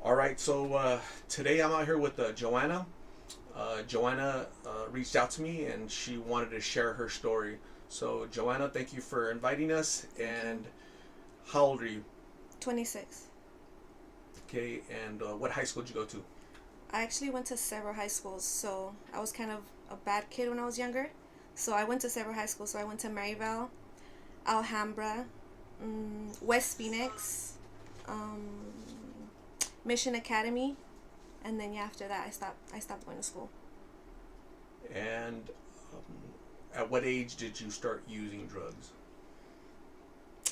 All right, so today I'm out here with Joanna. Joanna reached out to me and she wanted to share her story. So, Joanna, thank you for inviting us. Thank you. And how old are you? 26. Okay, and what high school did you go to? I actually went to several high schools, so I was kind of a bad kid when I was younger. So I went to several high schools. So I went to Maryvale, Alhambra, West Phoenix, um, Mission Academy, and then yeah, after that I stopped going to school. And at what age did you start using drugs?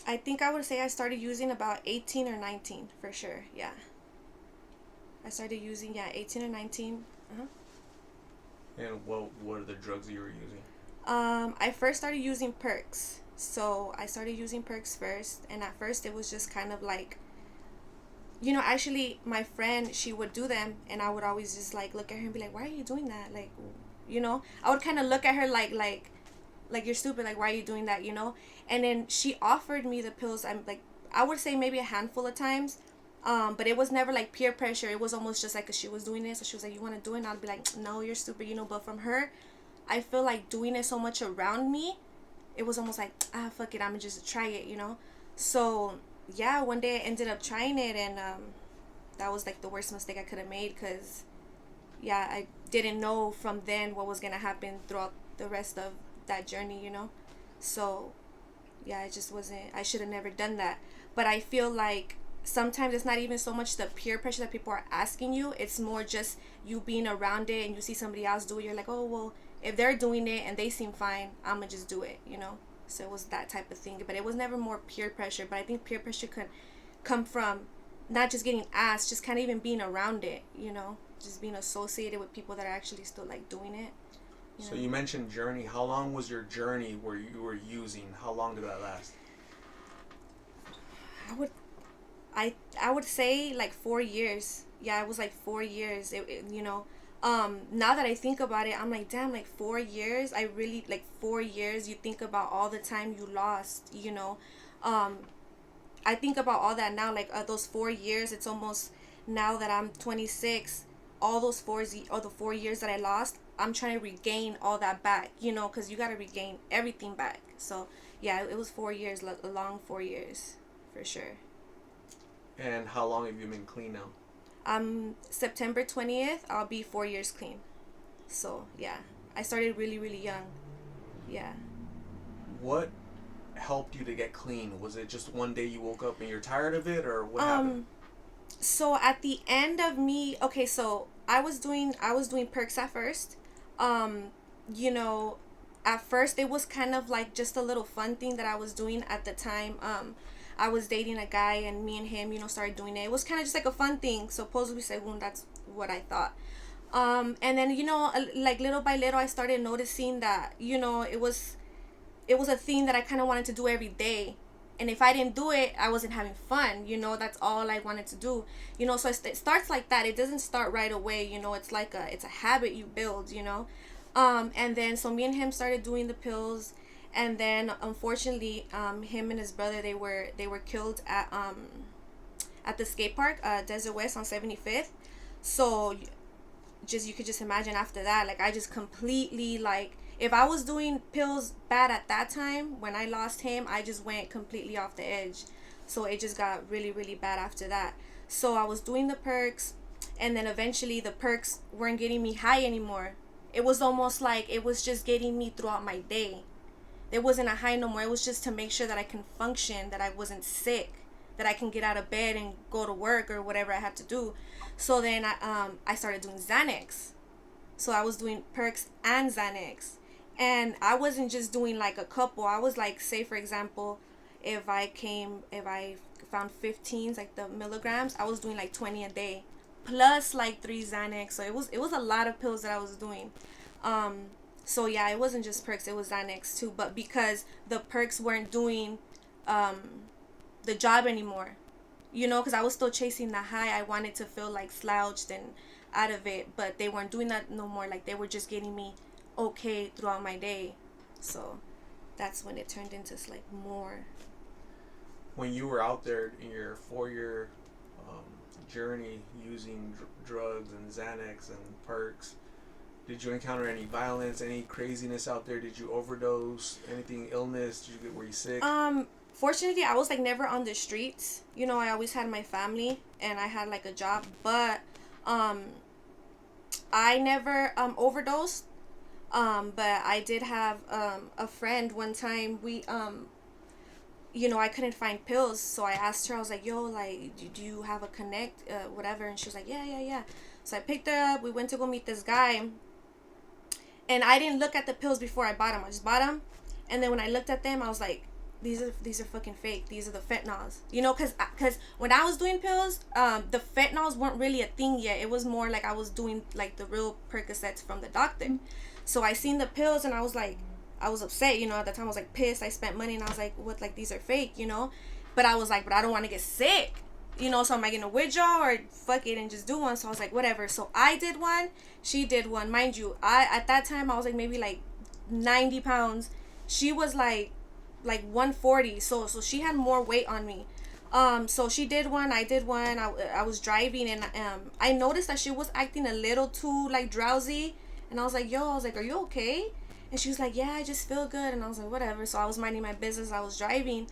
I think I would say I started using about 18 or 19 for sure. Yeah, I started using 18 or 19. Uh-huh. And what are the drugs that you were using? I first started using perks. So I started using perks first, and at first it was just kind of like, actually my friend, she would do them, and I would always just like look at her and be like, "Why are you doing that?" Like, I would kind of look at her like you're stupid. Like, why are you doing that? And then she offered me the pills. I'm like, I would say maybe a handful of times. But it was never like peer pressure. It was almost just like, 'cause she was doing it, so she was like, "You want to do it?" And I'd be like, "No, you're stupid," But from her, I feel like doing it so much around me, it was almost like, fuck it, I'm gonna just try it. So yeah, one day I ended up trying it, and that was like the worst mistake I could have made, because yeah, I didn't know from then what was gonna happen throughout the rest of that journey. So yeah, it just wasn't. I should have never done that. But I feel like sometimes it's not even so much the peer pressure that people are asking you. It's more just you being around it, and you see somebody else do it. You're like, oh well, if they're doing it and they seem fine, I'm gonna just do it. So it was that type of thing. But it was never more peer pressure. But I think peer pressure could come from not just getting asked, just kind of even being around it. Just being associated with people that are actually still like doing it. You So know. you mentioned journey. How long was your journey where you were using? How long did that last? I would I would say like 4 years. Yeah, it was like 4 years. Now that I think about it, I'm like, damn, like 4 years. I really like 4 years. You think about all the time you lost. Um, I think about all that now. Like those 4 years. It's almost now that I'm 26. All those all the 4 years that I lost, I'm trying to regain all that back. Because you gotta regain everything back. So yeah, it was 4 years, a long 4 years, for sure. And how long have you been clean now? September 20th, I'll be 4 years clean. So yeah, I started really, really young. Yeah. What helped you to get clean? Was it just one day you woke up and you're tired of it, or what happened? Um. So at the end of me, okay, so I was doing perks at first. Um. You know, at first it was kind of like just a little fun thing that I was doing at the time. I was dating a guy, and me and him, started doing it. It was kind of just like a fun thing. Supposedly, según that's what I thought. And then like little by little, I started noticing that it was a thing that I kind of wanted to do every day. And if I didn't do it, I wasn't having fun. That's all I wanted to do. So it starts like that. It doesn't start right away. It's a habit you build. And then so me and him started doing the pills, and then unfortunately, him and his brother, they were killed at the skate park, Desert West on 75th. So just you could just imagine after that, like I just completely, like, if I was doing pills bad at that time when I lost him, I just went completely off the edge. So it just got really, really bad after that. So I was doing the perks, and then eventually the perks weren't getting me high anymore. It was almost like it was just getting me throughout my day. There wasn't a high no more. It was just to make sure that I can function, that I wasn't sick, that I can get out of bed and go to work or whatever I had to do. So then I started doing Xanax. So I was doing perks and Xanax. And I wasn't just doing like a couple. I was like, say for example, if I found 15s, like the milligrams, I was doing like 20 a day, plus like 3 Xanax. So it was a lot of pills that I was doing. Um, so yeah, it wasn't just perks, it was Xanax too. But because the perks weren't doing um, the job anymore, because I was still chasing the high. I wanted to feel like slouched and out of it, but they weren't doing that no more. Like they were just getting me okay throughout my day. So that's when it turned into like more. When you were out there in your 4 year journey using drugs and Xanax and perks, did you encounter any violence, any craziness out there? Did you overdose? Anything, illness? Did you get, were you sick? Fortunately, I was like never on the streets. You know, I always had my family and I had like a job, but I never overdosed. But I did have a friend one time. We you know, I couldn't find pills, so I asked her. I was like, "Yo, like, do you have a connect, whatever?" And she was like, "Yeah, yeah, yeah." So I picked her up. We went to go meet this guy, and I didn't look at the pills before I bought them. I just bought them, and then when I looked at them, I was like, these are fucking fake. These are the fentanyls. You know, cause when I was doing pills, the fentanyls weren't really a thing yet. It was more like I was doing like the real Percocets from the doctor. So I seen the pills and I was like, I was upset. You know, at the time I was like pissed. I spent money and I was like, what? Like these are fake. You know, but I was like, but I don't want to get sick. You know, so am I gonna withdraw or fuck it and just do one? So I was like, whatever. So I did one. She did one. Mind you, I at that time I was like maybe like 90 pounds. She was like 140. So she had more weight on me. So she did one. I did one. I was driving and I noticed that she was acting a little too like drowsy. And I was like, yo, I was like, are you okay? And she was like, yeah, I just feel good. And I was like, whatever. So I was minding my business. I was driving.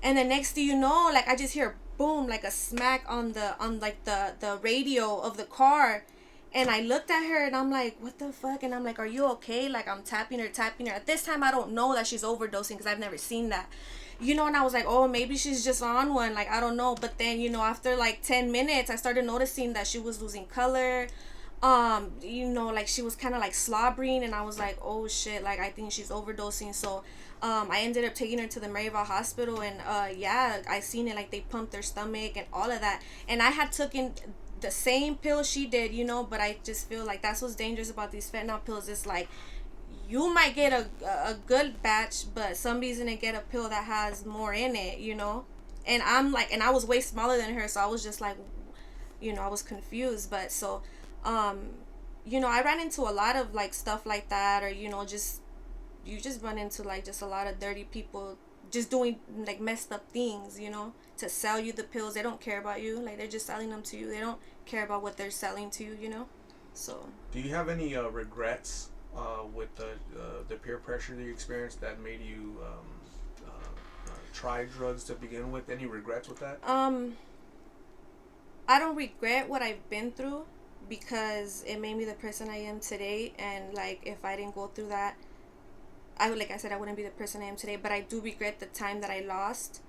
And then next thing you know, like I just hear boom, like a smack on like the radio of the car. And I looked at her and I'm like, what the fuck? And I'm like, are you okay? Like I'm tapping her. At this time, I don't know that she's overdosing because I've never seen that. You know, and I was like, oh, maybe she's just on one. Like, I don't know. But then, you know, after like 10 minutes, I started noticing that she was losing color. You know, like she was kind of like slobbering and I was like, oh shit, like I think she's overdosing. So I ended up taking her to the Maryville hospital and yeah, I seen it, like they pumped her stomach and all of that, and I had taken the same pill she did, you know, but I just feel like that's what's dangerous about these fentanyl pills. It's like you might get a good batch, but somebody's gonna get a pill that has more in it, you know. And I'm like, and I was way smaller than her, so I was just like, you know, I was confused. But so you know, I ran into a lot of like stuff like that, or you know, just you just run into like just a lot of dirty people just doing like messed up things, you know, to sell you the pills. They don't care about you, like they're just selling them to you. They don't care about what they're selling to you, you know. So do you have any regrets with the peer pressure that you experienced that made you try drugs to begin with? Any regrets with that? I don't regret what I've been through because it made me the person I am today. And like if I didn't go through that, I would, like I said, I wouldn't be the person I am today. But I do regret the time that I lost.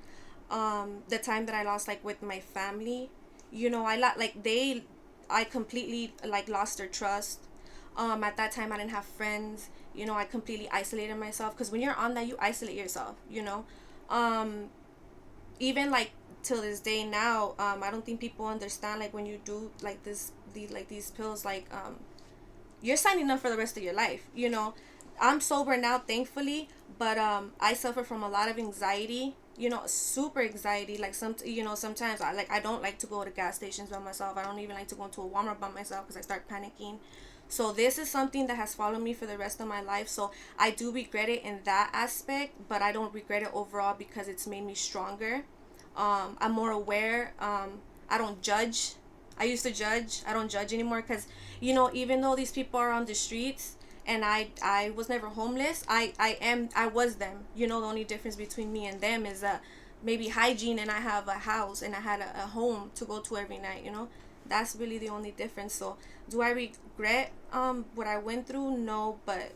The time that I lost like with my family. You know, I completely like lost their trust. At that time I didn't have friends. You know, I completely isolated myself because when you're on that, you isolate yourself, you know. Even like till this day now, I don't think people understand like when you do like these pills, like you're signing up for the rest of your life, you know. I'm sober now, thankfully, but I suffer from a lot of anxiety, you know, super anxiety. Like you know, sometimes I don't like to go to gas stations by myself. I don't even like to go into a Walmart by myself because I start panicking. So this is something that has followed me for the rest of my life. So I do regret it in that aspect, but I don't regret it overall because it's made me stronger. I'm more aware. I don't judge. I used to judge. I don't judge anymore because, you know, even though these people are on the streets and I was never homeless, I was them. You know, the only difference between me and them is maybe hygiene, and I have a house and I had a home to go to every night, you know. That's really the only difference. So do I regret what I went through? No, but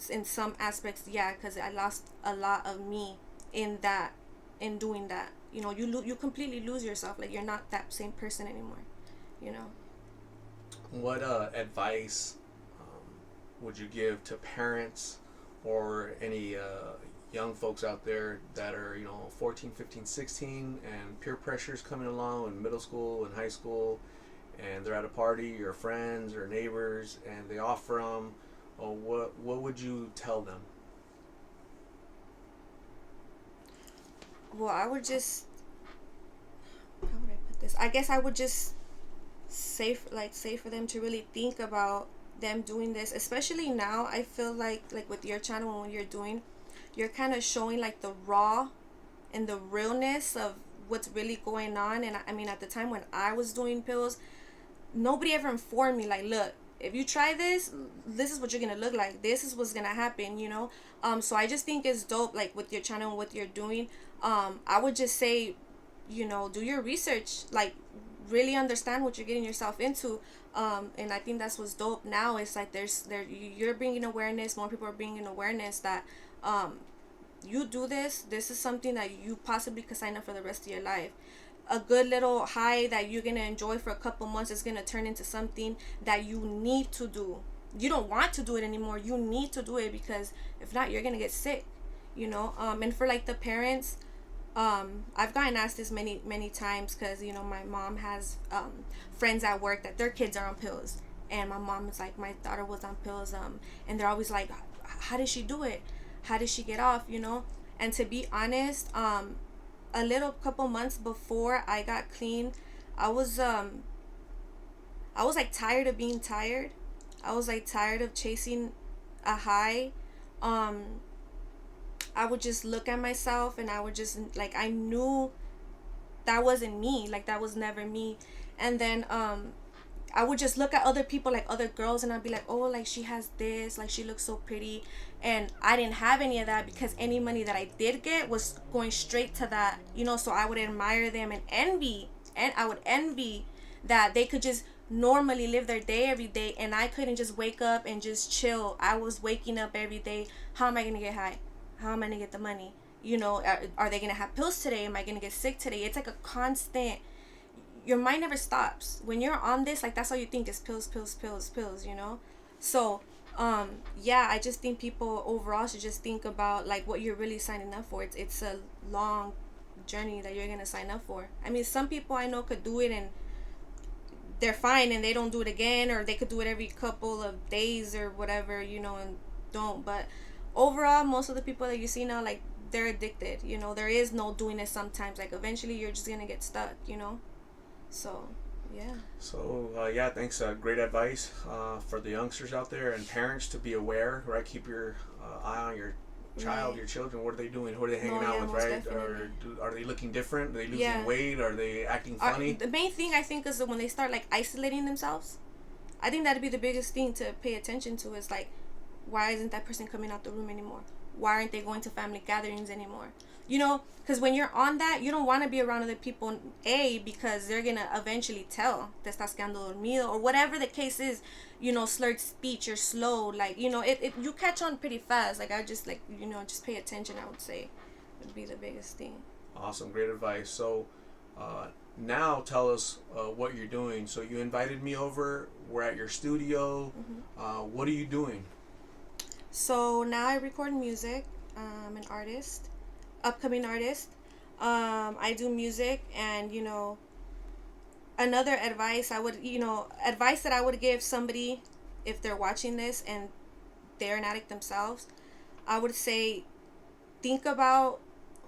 in some aspects, yeah, because I lost a lot of me in doing that. You know, you completely lose yourself. Like you're not that same person anymore, you know. What advice would you give to parents or any young folks out there that are, you know, 14, 15, 16 and peer pressure is coming along in middle school and high school, and they're at a party or friends or neighbors and they offer them, what would you tell them? Well, I would just, how would I put this? I guess I would just say for them to really think about them doing this, especially now. I feel like with your channel and what you're doing, you're kind of showing like the raw and the realness of what's really going on. And I mean, at the time when I was doing pills, nobody ever informed me like, look, if you try this, this is what you're gonna look like, this is what's gonna happen, you know. So I just think it's dope, like with your channel and what you're doing. I would just say, you know, do your research, like really understand what you're getting yourself into. And I think that's what's dope now. It's like you're bringing awareness, more people are bringing awareness that you do this is something that you possibly could sign up for the rest of your life. A good little high that you're gonna enjoy for a couple months is gonna turn into something that you need to do. You don't want to do it anymore, you need to do it, because if not, you're gonna get sick, you know. And for like the parents, I've gotten asked this many times, because you know my mom has friends at work that their kids are on pills, and my mom is like, my daughter was on pills, and they're always like, how did she do it, how did she get off, you know. And to be honest, a little couple months before I got clean, I was like tired of being tired. I was like tired of chasing a high. I would just look at myself and I would just like, I knew that wasn't me, like that was never me. And then I would just look at other people, like other girls, and I'd be like, oh, like she has this, like she looks so pretty. And I didn't have any of that, because any money that I did get was going straight to that, you know. So I would admire them and envy, and I would envy that they could just normally live their day every day, and I couldn't just wake up and just chill. I was waking up every day. How am I gonna get high? How am I gonna get the money? You know, are they gonna have pills today? Am I gonna get sick today? It's like a constant, your mind never stops when you're on this. Like that's all you think is pills, pills, pills, pills, you know. So yeah, I just think people overall should just think about like what you're really signing up for. It's a long journey that you're gonna sign up for. I mean, some people I know could do it and they're fine and they don't do it again, or they could do it every couple of days or whatever, you know, and don't. But overall, most of the people that you see now, like, they're addicted, you know. There is no doing it sometimes. Like eventually you're just gonna get stuck, you know. So yeah. So yeah, thanks. Great advice for the youngsters out there and parents to be aware, right? Keep your eye on your child, Right. your children. What are they doing? Who are they hanging No, out yeah, with, most right? definitely. Are they looking different? Are they losing Yeah. weight? Are they acting funny? The main thing I think is that when they start like isolating themselves, I think that'd be the biggest thing to pay attention to, is like, why isn't that person coming out the room anymore? Why aren't they going to family gatherings anymore? You know, because when you're on that, you don't want to be around other people, because they're going to eventually tell, te estás quedando dormido, or whatever the case is, you know, slurred speech or slow, like, you know, you catch on pretty fast. Like, I just, like, you know, just pay attention, I would say, would be the biggest thing. Awesome, great advice. So now tell us what you're doing. So you invited me over. We're at your studio. What are you doing? So now I record music. I'm an artist, upcoming artist. I do music, and you know, another advice advice that I would give somebody if they're watching this and they're an addict themselves, I would say, think about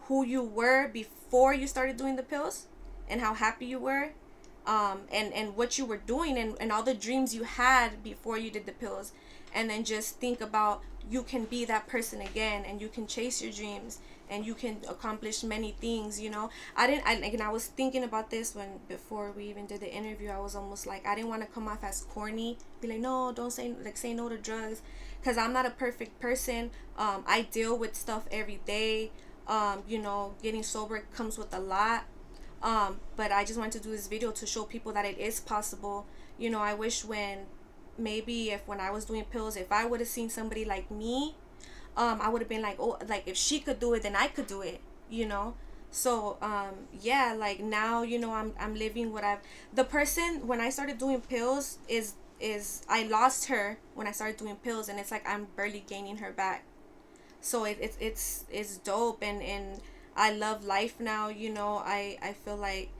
who you were before you started doing the pills, and how happy you were, and what you were doing, and all the dreams you had before you did the pills. And then just think about, you can be that person again, and you can chase your dreams, and you can accomplish many things, you know. I was thinking about this before we even did the interview. I was almost like, I didn't want to come off as corny, be like, no, don't say no to drugs, because I'm not a perfect person. I deal with stuff every day. You know, getting sober comes with a lot. But I just wanted to do this video to show people that it is possible. You know, I wish when I was doing pills, if I would have seen somebody like me, I would have been like, oh, like if she could do it, then I could do it, you know. So yeah, like now, you know, I'm living the person when I started doing pills is I lost her when I started doing pills, and it's like I'm barely gaining her back. So it's dope, and I love life now, you know. I feel like,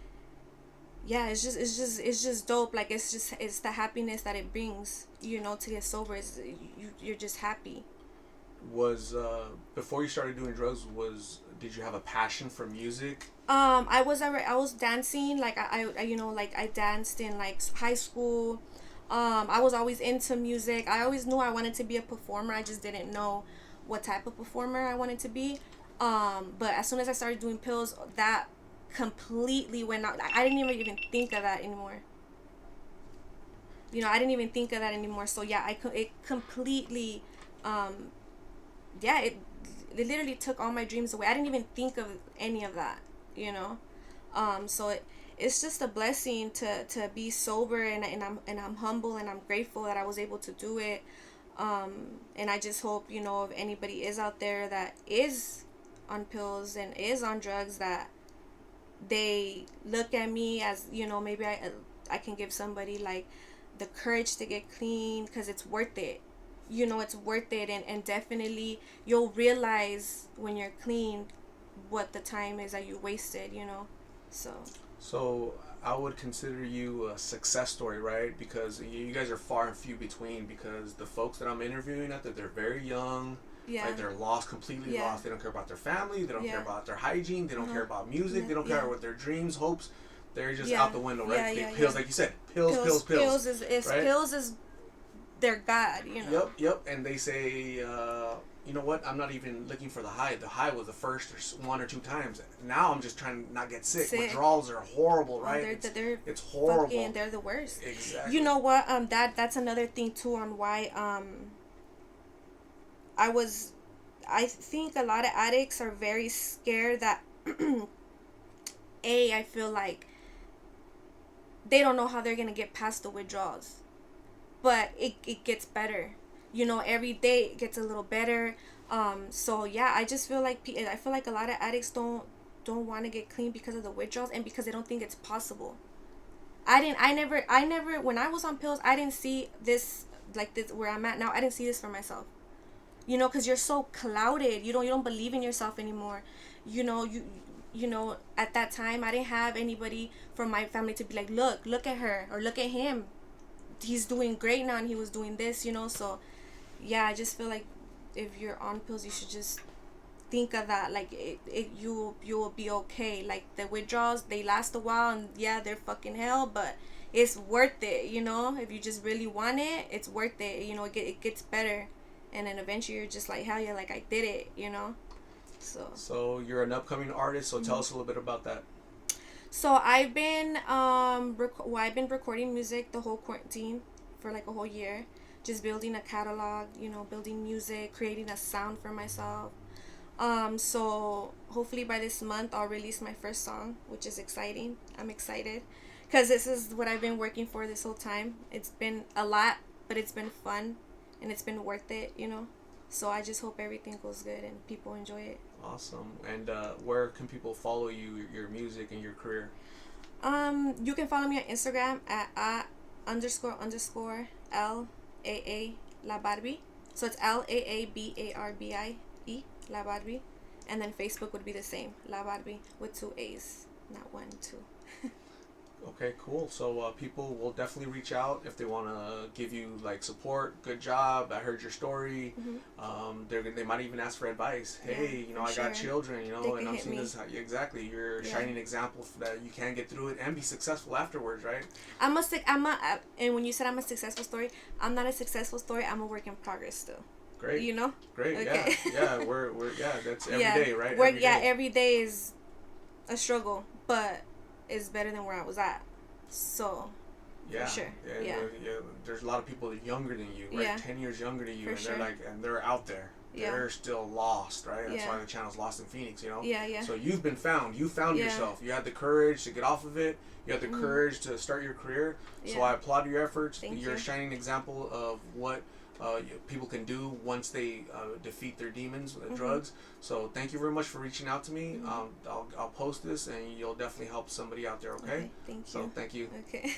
yeah, it's just dope. Like it's the happiness that it brings, you know, to get sober. You're just happy. Was before you started doing drugs, did you have a passion for music? I was dancing, like I you know, like I danced in like high school. I was always into music. I always knew I wanted to be a performer. I just didn't know what type of performer I wanted to be. But as soon as I started doing pills, that completely went out. I didn't even think of that anymore. I didn't even think of that anymore. So yeah, it completely, yeah, it literally took all my dreams away. I didn't even think of any of that, so it's just a blessing to be sober, and I'm humble, and I'm grateful that I was able to do it. And I just hope, if anybody is out there that is on pills and is on drugs, that they look at me as, maybe I can give somebody like the courage to get clean, because it's worth it. It's worth it, and definitely you'll realize when you're clean what the time is that you wasted. So I would consider you a success story, right? Because you guys are far and few between. Because the folks that I'm interviewing at, that they're very young, yeah, right? They're lost, completely yeah, lost. They don't care about their family. They don't yeah, care about their hygiene. They don't uh-huh, care about music. yeah, They don't yeah, care what their dreams, hopes. They're just yeah, out the window, yeah, right? yeah, Pills, yeah. like you said, pills. Pills is right? pills is their god. Yep. And they say, you know what? I'm not even looking for the high. The high was the first or one or two times. Now I'm just trying to not get sick. Withdrawals are horrible, right? It's horrible. Fucking, they're the worst. Exactly. You know what? That's another thing too on why I think a lot of addicts are very scared that I feel like they don't know how they're gonna get past the withdrawals, but it gets better. Every day it gets a little better. So yeah, I just feel like a lot of addicts don't want to get clean because of the withdrawals, and because they don't think it's possible. I never when I was on pills, I didn't see this like this where I'm at now. I didn't see this for myself. Because you're so clouded. You don't believe in yourself anymore. At that time, I didn't have anybody from my family to be like, look at her, or look at him. He's doing great now, and he was doing this. So yeah, I just feel like if you're on pills, you should just think of that. Like you will be okay. Like the withdrawals, they last a while, and yeah, they're fucking hell, but it's worth it. If you just really want it, it's worth it. It gets better, and then eventually you're just like, hell yeah, like I did it. So you're an upcoming artist. So tell us a little bit about that. So I've been I've been recording music the whole quarantine for like a whole year, just building a catalog, building music, creating a sound for myself. So hopefully by this month I'll release my first song, which is exciting. I'm excited because this is what I've been working for this whole time. It's been a lot, but it's been fun, and it's been worth it. So I just hope everything goes good and people enjoy it. Awesome. And where can people follow you, your music, and your career? You can follow me on Instagram at _ LAA La Barbie. So it's LAABARBIE La Barbie. And then Facebook would be the same, La Barbie, with 2 A's, not 1, 2. Okay, cool. So people will definitely reach out if they want to give you like support. Good job. I heard your story. Mm-hmm. They might even ask for advice. Hey, I got children. And I'm seeing this. Exactly. You're a shining example that you can get through it and be successful afterwards, right? And when you said I'm a successful story, I'm not a successful story. I'm a work in progress still. Great. Great. Okay. Yeah. We're that's every day, right? Every day is a struggle, but is better than where I was at. So yeah, for sure. Yeah. There's a lot of people younger than you, right? 10 years younger than you, for and they're out there. Yeah. They're still lost, right? That's why the channel's Lost in Phoenix, Yeah. So you've been found. You found yourself. You had the courage to get off of it. You had the courage to start your career. So I applaud your efforts. You're a shining example of what people can do once they defeat their demons with drugs. So thank you very much for reaching out to me. I'll post this, and you'll definitely help somebody out there. Okay. Thank you. So thank you. Okay.